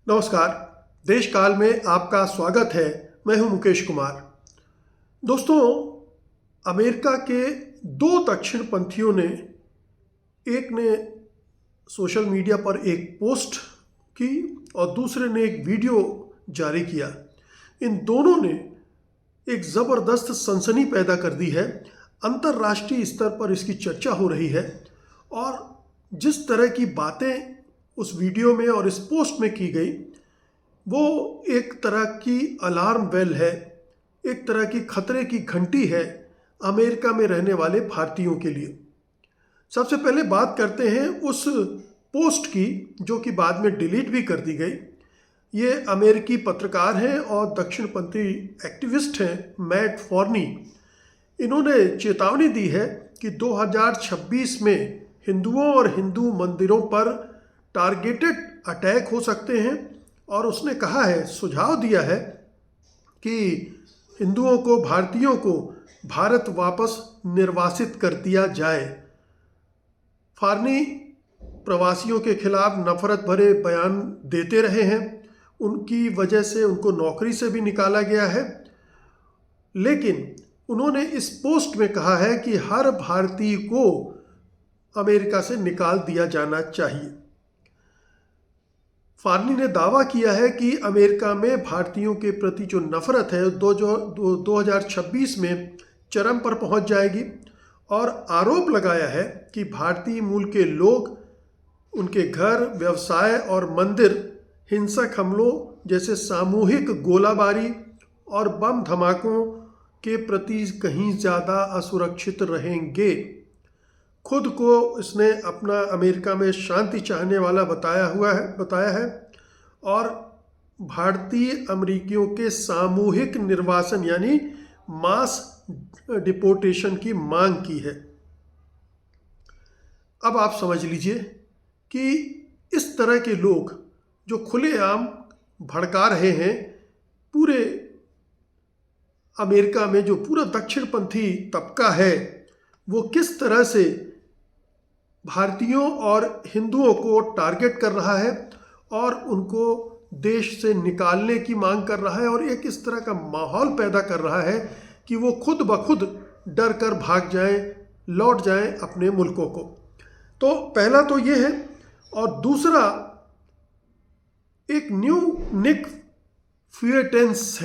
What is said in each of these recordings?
नमस्कार। देश काल में आपका स्वागत है। मैं हूं मुकेश कुमार। दोस्तों, अमेरिका के दो दक्षिणपंथियों ने, एक ने सोशल मीडिया पर एक पोस्ट की और दूसरे ने एक वीडियो जारी किया। इन दोनों ने एक ज़बरदस्त सनसनी पैदा कर दी है। अंतर्राष्ट्रीय स्तर पर इसकी चर्चा हो रही है और जिस तरह की बातें उस वीडियो में और इस पोस्ट में की गई, वो एक तरह की अलार्म बेल है, एक तरह की खतरे की घंटी है अमेरिका में रहने वाले भारतीयों के लिए। सबसे पहले बात करते हैं उस पोस्ट की, जो कि बाद में डिलीट भी कर दी गई। ये अमेरिकी पत्रकार हैं और दक्षिणपंथी एक्टिविस्ट हैं, मैट फॉर्नी। इन्होंने चेतावनी दी है कि 2026 में हिंदुओं और हिंदू मंदिरों पर टारगेटेड अटैक हो सकते हैं और उसने कहा है, सुझाव दिया है कि हिंदुओं को, भारतीयों को भारत वापस निर्वासित कर दिया जाए। फार्नी प्रवासियों के खिलाफ नफरत भरे बयान देते रहे हैं। उनकी वजह से उनको नौकरी से भी निकाला गया है। लेकिन उन्होंने इस पोस्ट में कहा है कि हर भारतीय को अमेरिका से निकाल दिया जाना चाहिए। फार्नी ने दावा किया है कि अमेरिका में भारतीयों के प्रति जो नफरत है 2026 में चरम पर पहुंच जाएगी और आरोप लगाया है कि भारतीय मूल के लोग, उनके घर, व्यवसाय और मंदिर हिंसक हमलों जैसे सामूहिक गोलाबारी और बम धमाकों के प्रति कहीं ज़्यादा असुरक्षित रहेंगे। खुद को इसने अपना अमेरिका में शांति चाहने वाला बताया है और भारतीय अमेरिकियों के सामूहिक निर्वासन यानी मास डिपोर्टेशन की मांग की है। अब आप समझ लीजिए कि इस तरह के लोग जो खुलेआम भड़का रहे हैं, पूरे अमेरिका में जो पूरा दक्षिणपंथी तबका है, वो किस तरह से भारतीयों और हिंदुओं को टारगेट कर रहा है और उनको देश से निकालने की मांग कर रहा है और एक इस तरह का माहौल पैदा कर रहा है कि वो खुद ब खुद डर कर भाग जाएं, लौट जाएं अपने मुल्कों को। तो पहला तो ये है। और दूसरा, एक निक फ्यूएंटेस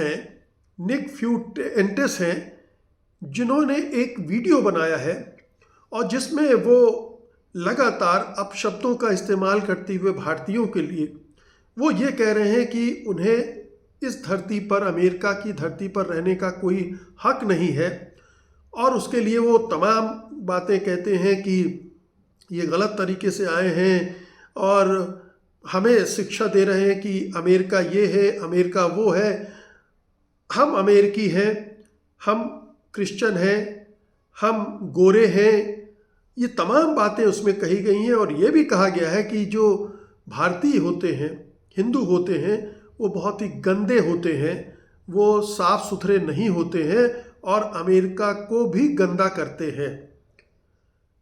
हैं, जिन्होंने एक वीडियो बनाया है और जिसमें वो लगातार अपशब्दों का इस्तेमाल करते हुए भारतीयों के लिए वो ये कह रहे हैं कि उन्हें इस धरती पर, अमेरिका की धरती पर रहने का कोई हक नहीं है और उसके लिए वो तमाम बातें कहते हैं कि ये गलत तरीके से आए हैं और हमें शिक्षा दे रहे हैं कि अमेरिका ये है, अमेरिका वो है, हम अमेरिकी हैं, हम क्रिश्चियन हैं, हम गोरे हैं। ये तमाम बातें उसमें कही गई हैं और ये भी कहा गया है कि जो भारतीय होते हैं, हिंदू होते हैं, वो बहुत ही गंदे होते हैं, वो साफ सुथरे नहीं होते हैं और अमेरिका को भी गंदा करते हैं।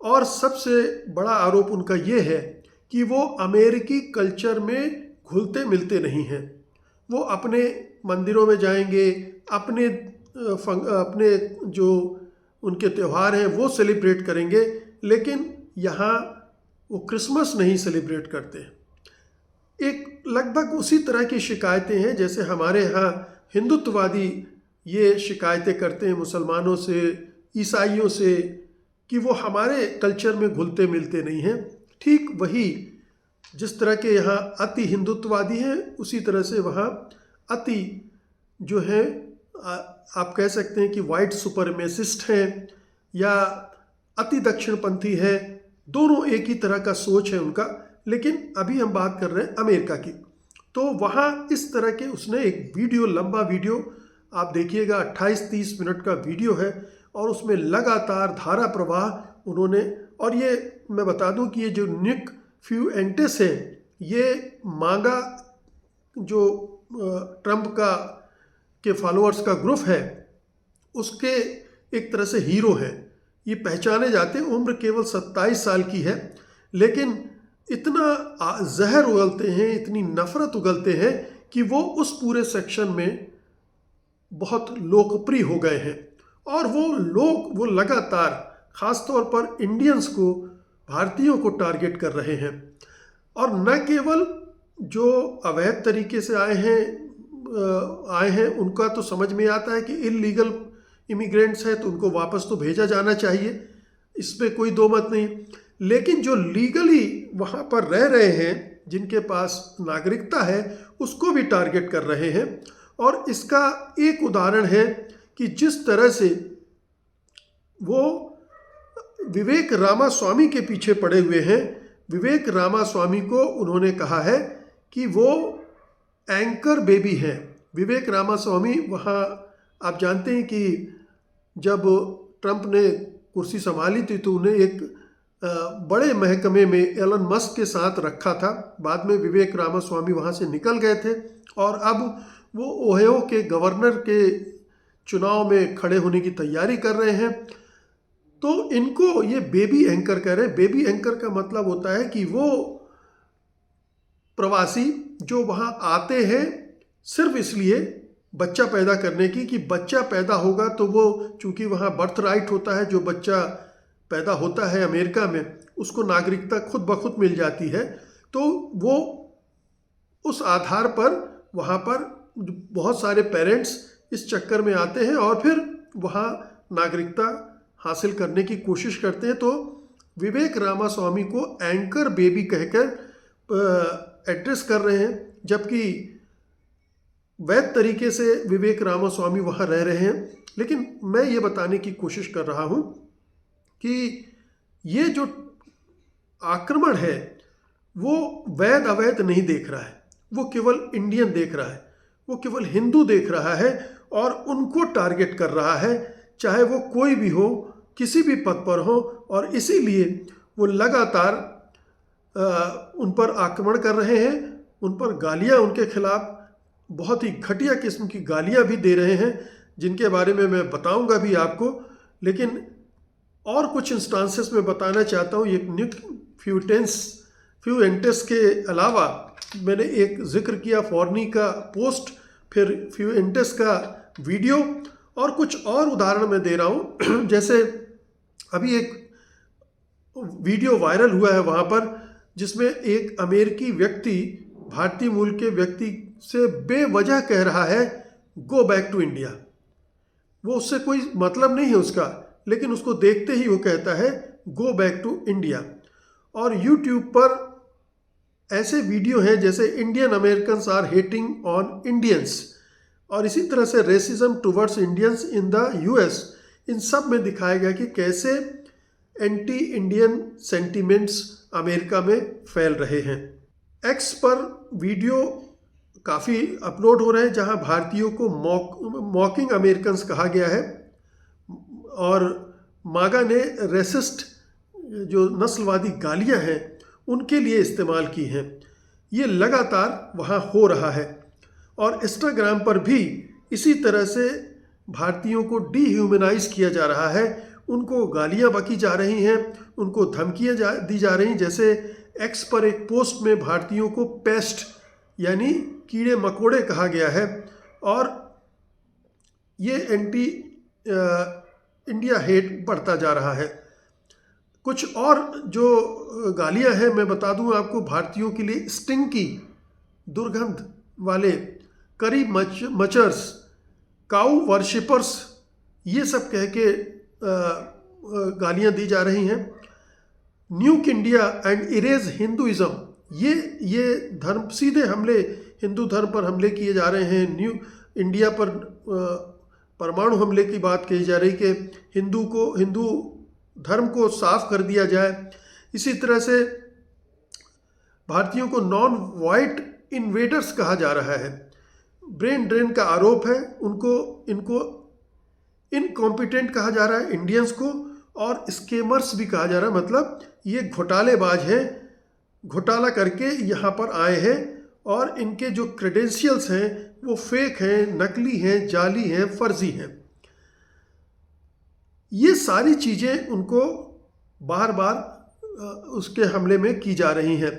और सबसे बड़ा आरोप उनका ये है कि वो अमेरिकी कल्चर में घुलते मिलते नहीं हैं। वो अपने मंदिरों में जाएंगे, अपने जो उनके त्यौहार हैं वो सेलिब्रेट करेंगे, लेकिन यहाँ वो क्रिसमस नहीं सेलिब्रेट करते। एक लगभग उसी तरह की शिकायतें हैं जैसे हमारे यहाँ हिंदुत्ववादी ये शिकायतें करते हैं मुसलमानों से, ईसाइयों से, कि वो हमारे कल्चर में घुलते मिलते नहीं हैं। ठीक वही जिस तरह के यहाँ अति हिंदुत्ववादी हैं, उसी तरह से वहाँ अति जो है, आप कह सकते हैं कि वाइट सुपरमेसिस्ट हैं या अति दक्षिणपंथी है। दोनों एक ही तरह का सोच है उनका। लेकिन अभी हम बात कर रहे हैं अमेरिका की। तो वहाँ इस तरह के उसने एक वीडियो, लंबा वीडियो आप देखिएगा, 28-30 मिनट का वीडियो है और उसमें लगातार धारा प्रवाह उन्होंने, और ये मैं बता दूं कि ये जो निक फ्यूएंटेस है, ये मांगा जो ट्रंप के फॉलोअर्स का ग्रुप है, उसके एक तरह से हीरो हैं। ये पहचाने जाते हैं। उम्र केवल 27 साल की है, लेकिन इतना जहर उगलते हैं, इतनी नफरत उगलते हैं कि वो उस पूरे सेक्शन में बहुत लोकप्रिय हो गए हैं। और वो लगातार ख़ासतौर पर इंडियंस को, भारतीयों को टारगेट कर रहे हैं। और न केवल जो अवैध तरीके से आए हैं उनका तो समझ में आता है कि इलीगल इमिग्रेंट्स हैं तो उनको वापस तो भेजा जाना चाहिए, इस पे कोई दो मत नहीं। लेकिन जो लीगली वहाँ पर रह रहे हैं, जिनके पास नागरिकता है, उसको भी टारगेट कर रहे हैं। और इसका एक उदाहरण है कि जिस तरह से वो विवेक रामास्वामी के पीछे पड़े हुए हैं। विवेक रामास्वामी को उन्होंने कहा है कि वो एंकर बेबी हैं। विवेक रामास्वामी, वहाँ आप जानते हैं कि जब ट्रंप ने कुर्सी संभाली थी तो उन्हें एक बड़े महकमे में एलन मस्क के साथ रखा था। बाद में विवेक रामास्वामी वहाँ से निकल गए थे और अब वो ओहियो के गवर्नर के चुनाव में खड़े होने की तैयारी कर रहे हैं। तो इनको ये बेबी एंकर कह रहे हैं। बेबी एंकर का मतलब होता है कि वो प्रवासी जो वहाँ आते हैं सिर्फ इसलिए बच्चा पैदा करने की, कि बच्चा पैदा होगा तो वो, चूँकि वहाँ बर्थ राइट होता है, जो बच्चा पैदा होता है अमेरिका में उसको नागरिकता खुद ब खुद मिल जाती है। तो वो उस आधार पर वहाँ पर बहुत सारे पेरेंट्स इस चक्कर में आते हैं और फिर वहाँ नागरिकता हासिल करने की कोशिश करते हैं। तो विवेक रामास्वामी को एंकर बेबी कहकर एड्रेस कर रहे हैं, जबकि वैध तरीके से विवेक रामास्वामी वहाँ रह रहे हैं। लेकिन मैं ये बताने की कोशिश कर रहा हूँ कि ये जो आक्रमण है वो वैध अवैध नहीं देख रहा है, वो केवल इंडियन देख रहा है, वो केवल हिंदू देख रहा है और उनको टारगेट कर रहा है, चाहे वो कोई भी हो, किसी भी पद पर हो। और इसीलिए वो लगातार उन पर आक्रमण कर रहे हैं, उन पर गालियाँ, उनके खिलाफ बहुत ही घटिया किस्म की गालियाँ भी दे रहे हैं, जिनके बारे में मैं बताऊंगा भी आपको। लेकिन और कुछ इंस्टांसेस में बताना चाहता हूँ। ये निक फ्यूएंटेस के अलावा मैंने एक जिक्र किया फॉर्नी का पोस्ट, फिर फ्यूएंटेस का वीडियो, और कुछ और उदाहरण मैं दे रहा हूँ। जैसे अभी एक वीडियो वायरल हुआ है वहाँ पर, जिसमें एक अमेरिकी व्यक्ति भारतीय मूल के व्यक्ति से बेवजह कह रहा है गो बैक टू इंडिया। वो उससे कोई मतलब नहीं है उसका, लेकिन उसको देखते ही वो कहता है गो बैक टू इंडिया। और यूट्यूब पर ऐसे वीडियो हैं जैसे Indian Americans are hating on Indians, और इसी तरह से racism towards Indians in the US. इन सब में दिखाया गया कि कैसे एंटी इंडियन सेंटिमेंट्स अमेरिका में फैल रहे हैं। एक्स पर वीडियो काफ़ी अपलोड हो रहे हैं जहां भारतीयों को मॉकिंग अमेरिकन्स कहा गया है, और मागा ने रेसिस्ट जो नस्लवादी गालियां हैं उनके लिए इस्तेमाल की हैं। ये लगातार वहाँ हो रहा है। और इंस्टाग्राम पर भी इसी तरह से भारतीयों को डीह्यूमनाइज किया जा रहा है, उनको गालियां बकी जा रही हैं, उनको धमकियां दी जा रही। जैसे एक्स पर एक पोस्ट में भारतीयों को पेस्ट यानी कीड़े मकोड़े कहा गया है, और ये एंटी इंडिया हेट बढ़ता जा रहा है। कुछ और जो गालियां हैं मैं बता दूं आपको भारतीयों के लिए, स्टिंकी, दुर्गंध वाले, करी मचर्स, काऊ वर्शिपर्स, ये सब कह के गालियां दी जा रही हैं। न्यूक इंडिया एंड इरेज हिंदुइज्म, ये धर्म सीधे हमले, हिंदू धर्म पर हमले किए जा रहे हैं। न्यू इंडिया पर परमाणु हमले की बात कही जा रही कि हिंदू धर्म को साफ कर दिया जाए। इसी तरह से भारतीयों को नॉन वाइट इन्वेडर्स कहा जा रहा है। ब्रेन ड्रेन का आरोप है, इनको इनकॉम्पिटेंट कहा जा रहा है इंडियंस को, और स्केमर्स भी कहा जा रहा है। मतलब ये घोटालेबाज हैं, घोटाला करके यहाँ पर आए हैं, और इनके जो क्रेडेंशियल्स हैं वो फेक हैं, नकली हैं, जाली हैं, फर्जी हैं। ये सारी चीज़ें उनको बार बार उसके हमले में की जा रही हैं।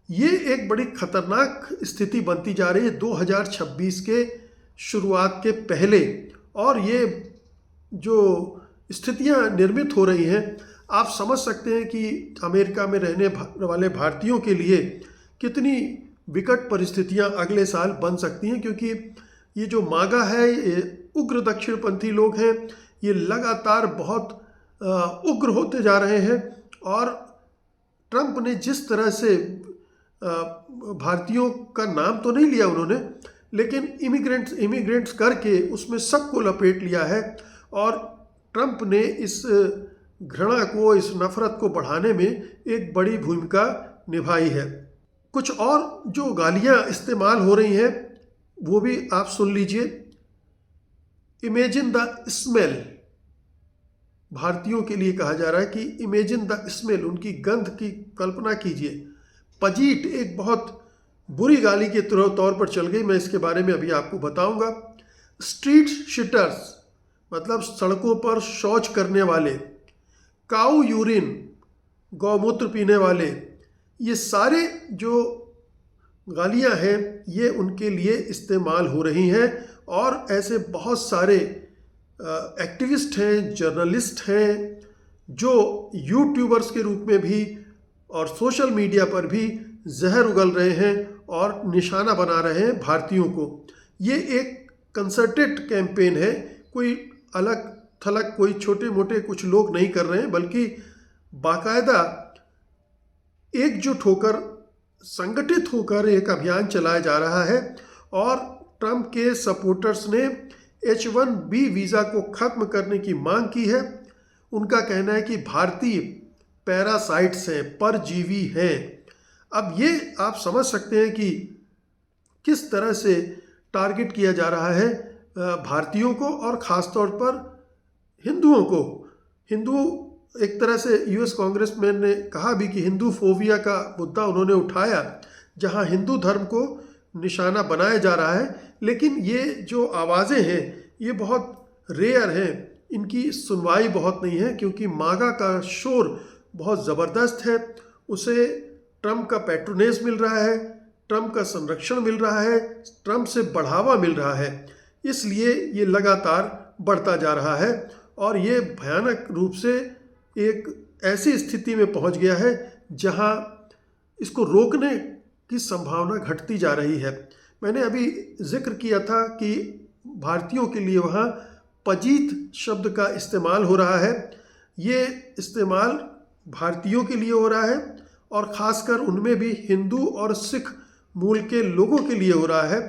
ये एक बड़ी खतरनाक स्थिति बनती जा रही है 2026 के शुरुआत के पहले। और ये जो स्थितियां निर्मित हो रही हैं, आप समझ सकते हैं कि अमेरिका में रहने वाले भारतीयों के लिए कितनी विकट परिस्थितियां अगले साल बन सकती हैं, क्योंकि ये जो मागा है, ये उग्र दक्षिणपंथी लोग हैं, ये लगातार बहुत उग्र होते जा रहे हैं। और ट्रंप ने जिस तरह से भारतीयोों का नाम तो नहीं लिया उन्होंने, लेकिन इमिग्रेंट्स करके उसमें सबको लपेट लिया है। और ट्रंप ने इस घृणा को, इस नफरत को बढ़ाने में एक बड़ी भूमिका निभाई है। कुछ और जो गालियां इस्तेमाल हो रही हैं वो भी आप सुन लीजिए। इमेजिन द स्मेल, भारतीयों के लिए कहा जा रहा है कि इमेजिन द स्मेल, उनकी गंध की कल्पना कीजिए। पजीट एक बहुत बुरी गाली के तौर पर चल गई, मैं इसके बारे में अभी आपको बताऊंगा। स्ट्रीट शिटर्स मतलब सड़कों पर शौच करने वाले, काऊ यूरिन गौमूत्र पीने वाले, ये सारे जो गालियां हैं ये उनके लिए इस्तेमाल हो रही हैं। और ऐसे बहुत सारे एक्टिविस्ट हैं, जर्नलिस्ट हैं, जो यूट्यूबर्स के रूप में भी और सोशल मीडिया पर भी जहर उगल रहे हैं और निशाना बना रहे हैं भारतीयों को। ये एक कंसर्टेड कैंपेन है, कोई अलग थलग कोई छोटे मोटे कुछ लोग नहीं कर रहे हैं, बल्कि बाकायदा एकजुट होकर, संगठित होकर एक अभियान चलाया जा रहा है। और ट्रंप के सपोर्टर्स ने H1B वीज़ा को ख़त्म करने की मांग की है। उनका कहना है कि भारतीय पैरासाइट्स हैं, परजीवी हैं। अब ये आप समझ सकते हैं कि किस तरह से टारगेट किया जा रहा है भारतीयों को, और ख़ास तौर पर हिंदुओं को। हिंदू एक तरह से यूएस कांग्रेसमैन ने कहा भी कि हिंदू फोबिया का मुद्दा उन्होंने उठाया, जहां हिंदू धर्म को निशाना बनाया जा रहा है। लेकिन ये जो आवाज़ें हैं ये बहुत रेयर हैं, इनकी सुनवाई बहुत नहीं है, क्योंकि मागा का शोर बहुत ज़बरदस्त है। उसे ट्रंप का पैट्रोनेज मिल रहा है, ट्रंप का संरक्षण मिल रहा है, ट्रंप से बढ़ावा मिल रहा है, इसलिए ये लगातार बढ़ता जा रहा है। और ये भयानक रूप से एक ऐसी स्थिति में पहुंच गया है जहां इसको रोकने की संभावना घटती जा रही है। मैंने अभी जिक्र किया था कि भारतीयों के लिए वहां पजीत शब्द का इस्तेमाल हो रहा है। ये इस्तेमाल भारतीयों के लिए हो रहा है, और ख़ासकर उनमें भी हिंदू और सिख मूल के लोगों के लिए हो रहा है।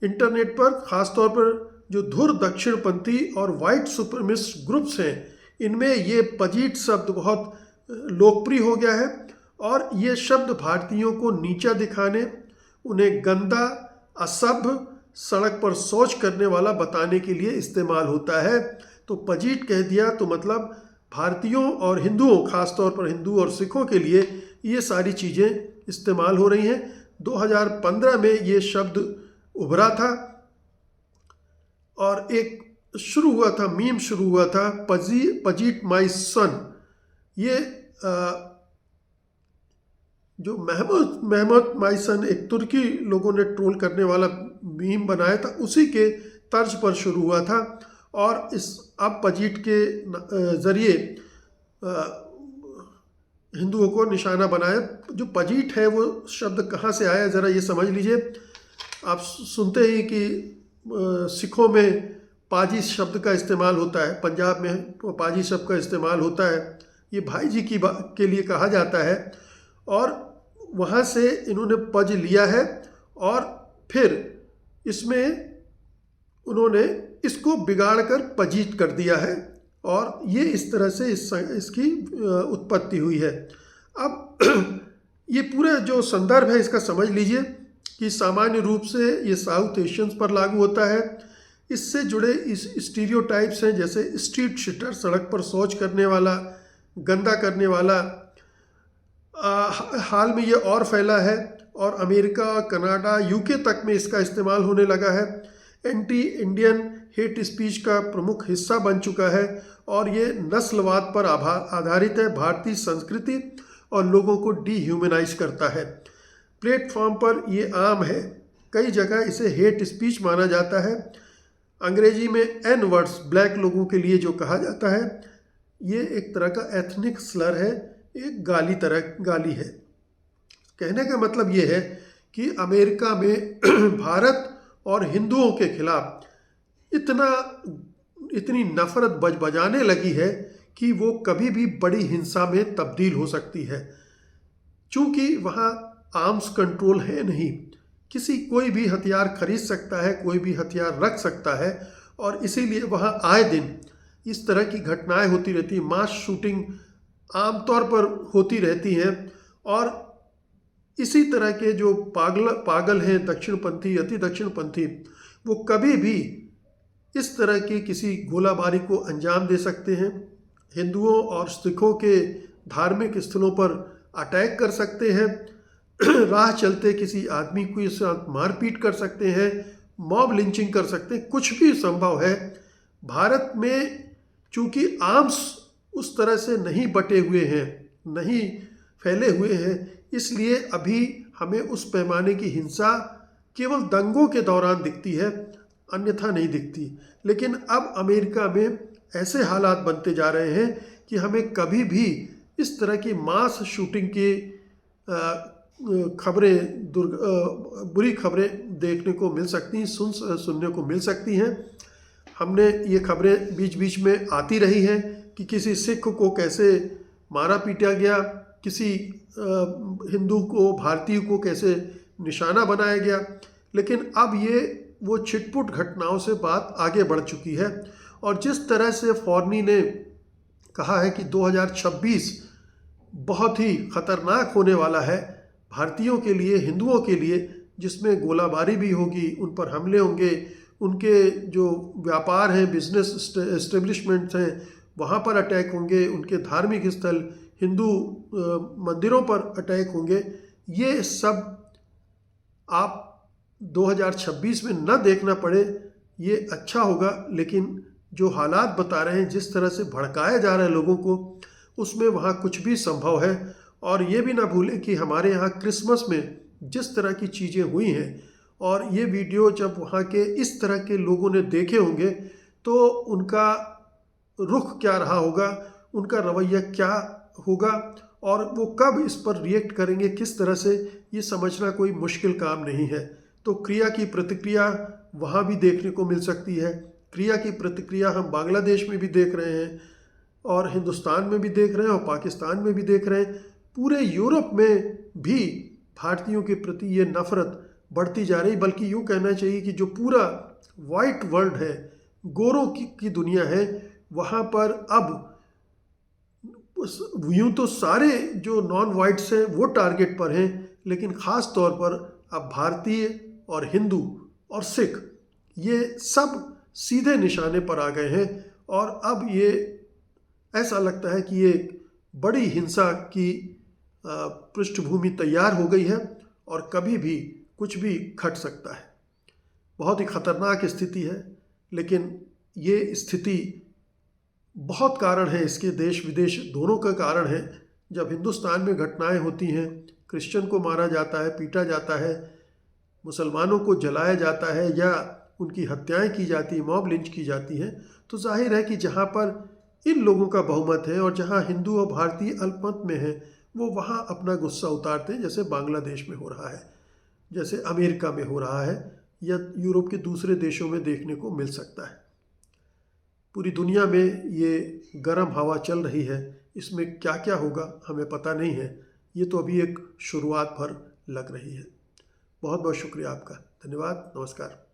इंटरनेट पर ख़ास तौर पर जो धुर दक्षिणपंथी और वाइट सुपरमिस्ट ग्रुप्स हैं, इनमें ये पजीट शब्द बहुत लोकप्रिय हो गया है। और ये शब्द भारतीयों को नीचा दिखाने, उन्हें गंदा, असभ्य, सड़क पर शौच करने वाला बताने के लिए इस्तेमाल होता है। तो पजीट कह दिया तो मतलब भारतीयों और हिंदुओं, खासतौर पर हिंदू और सिखों के लिए ये सारी चीज़ें इस्तेमाल हो रही हैं। 2015 में ये शब्द उभरा था और एक शुरू हुआ था, मीम शुरू हुआ था, पजीट माई सन। ये जो महमूद माई सन एक तुर्की लोगों ने ट्रोल करने वाला मीम बनाया था, उसी के तर्ज पर शुरू हुआ था। और इस अब पजीट के ज़रिए हिंदुओं को निशाना बनाया। जो पजीट है वो शब्द कहाँ से आया, ज़रा ये समझ लीजिए। आप सुनते ही कि सिखों में पाजी शब्द का इस्तेमाल होता है, पंजाब में पाजी शब्द का इस्तेमाल होता है, ये भाई जी के लिए कहा जाता है। और वहाँ से इन्होंने पज लिया है और फिर इसमें उन्होंने इसको बिगाड़ कर पजीट कर दिया है, और ये इस तरह से इसकी उत्पत्ति हुई है। अब ये पूरा जो संदर्भ है इसका समझ लीजिए कि सामान्य रूप से ये साउथ एशियंस पर लागू होता है। इससे जुड़े इस स्टीरियोटाइप्स हैं, जैसे स्ट्रीट शिटर, सड़क पर शौच करने वाला, गंदा करने वाला। हाल में ये और फैला है और अमेरिका, कनाडा, यूके तक में इसका इस्तेमाल होने लगा है। एंटी इंडियन हेट स्पीच का प्रमुख हिस्सा बन चुका है और ये नस्लवाद पर आधारित है। भारतीय संस्कृति और लोगों को डीह्यूमनाइज करता है। प्लेटफॉर्म पर ये आम है, कई जगह इसे हेट स्पीच माना जाता है। अंग्रेजी में एन वर्ड्स ब्लैक लोगों के लिए जो कहा जाता है, ये एक तरह का एथनिक स्लर है, एक गाली है। कहने का मतलब ये है कि अमेरिका में भारत और हिंदुओं के खिलाफ इतनी नफरत बजाने लगी है कि वो कभी भी बड़ी हिंसा में तब्दील हो सकती है। चूंकि वहाँ आर्म्स कंट्रोल है नहीं, कोई भी हथियार खरीद सकता है, कोई भी हथियार रख सकता है, और इसीलिए वहाँ आए दिन इस तरह की घटनाएं होती रहती हैं। मास शूटिंग आमतौर पर होती रहती हैं, और इसी तरह के जो पागल हैं दक्षिणपंथी, अति दक्षिणपंथी, वो कभी भी इस तरह की किसी गोलाबारी को अंजाम दे सकते हैं। हिंदुओं और सिखों के धार्मिक स्थलों पर अटैक कर सकते हैं, राह चलते किसी आदमी को साथ मारपीट कर सकते हैं, मॉब लिंचिंग कर सकते हैं, कुछ भी संभव है। भारत में चूंकि आर्म्स उस तरह से नहीं बटे हुए हैं, नहीं फैले हुए हैं, इसलिए अभी हमें उस पैमाने की हिंसा केवल दंगों के दौरान दिखती है, अन्यथा नहीं दिखती। लेकिन अब अमेरिका में ऐसे हालात बनते जा रहे हैं कि हमें कभी भी इस तरह की मास शूटिंग की खबरें, बुरी खबरें देखने को मिल सकती हैं, सुनने को मिल सकती हैं। हमने ये खबरें बीच बीच में आती रही हैं कि किसी सिख को कैसे मारा पीटा गया, किसी हिंदू को, भारतीय को कैसे निशाना बनाया गया। लेकिन अब ये वो छिटपुट घटनाओं से बात आगे बढ़ चुकी है, और जिस तरह से फॉरनी ने कहा है कि 2026 बहुत ही खतरनाक होने वाला है भारतीयों के लिए, हिंदुओं के लिए, जिसमें गोलाबारी भी होगी, उन पर हमले होंगे, उनके जो व्यापार हैं, बिजनेस एस्टेब्लिशमेंट्स हैं, वहाँ पर अटैक होंगे, उनके धार्मिक स्थल, हिंदू मंदिरों पर अटैक होंगे। ये सब आप 2026 में न देखना पड़े, ये अच्छा होगा। लेकिन जो हालात बता रहे हैं, जिस तरह से भड़काया जा रहा है लोगों को, उसमें वहाँ कुछ भी संभव है। और ये भी ना भूलें कि हमारे यहाँ क्रिसमस में जिस तरह की चीज़ें हुई हैं, और ये वीडियो जब वहाँ के इस तरह के लोगों ने देखे होंगे तो उनका रुख क्या रहा होगा, उनका रवैया क्या होगा, और वो कब इस पर रिएक्ट करेंगे, किस तरह से, ये समझना कोई मुश्किल काम नहीं है। तो क्रिया की प्रतिक्रिया वहाँ भी देखने को मिल सकती है। क्रिया की प्रतिक्रिया हम बांग्लादेश में भी देख रहे हैं, और हिंदुस्तान में भी देख रहे हैं, और पाकिस्तान में भी देख रहे हैं। पूरे यूरोप में भी भारतीयों के प्रति ये नफ़रत बढ़ती जा रही, बल्कि यूँ कहना चाहिए कि जो पूरा वाइट वर्ल्ड है, गोरों की दुनिया है, वहाँ पर अब यूँ तो सारे जो नॉन वाइट्स हैं वो टारगेट पर हैं, लेकिन ख़ास तौर पर अब भारतीय और हिंदू और सिख, ये सब सीधे निशाने पर आ गए हैं। और अब ये ऐसा लगता है कि ये बड़ी हिंसा की पृष्ठभूमि तैयार हो गई है, और कभी भी कुछ भी घट सकता है। बहुत ही खतरनाक स्थिति है, लेकिन ये स्थिति बहुत कारण है इसके, देश विदेश दोनों का कारण है। जब हिंदुस्तान में घटनाएं होती हैं, क्रिश्चियन को मारा जाता है, पीटा जाता है, मुसलमानों को जलाया जाता है, या उनकी हत्याएं की जाती है, मॉब लिंच की जाती है, तो जाहिर है कि जहाँ पर इन लोगों का बहुमत है और जहाँ हिंदू और भारतीय अल्पमत में है, वो वहाँ अपना गुस्सा उतारते हैं, जैसे बांग्लादेश में हो रहा है, जैसे अमेरिका में हो रहा है, या यूरोप के दूसरे देशों में देखने को मिल सकता है। पूरी दुनिया में ये गर्म हवा चल रही है, इसमें क्या क्या होगा हमें पता नहीं है। ये तो अभी एक शुरुआत भर लग रही है। बहुत बहुत शुक्रिया आपका, धन्यवाद, नमस्कार।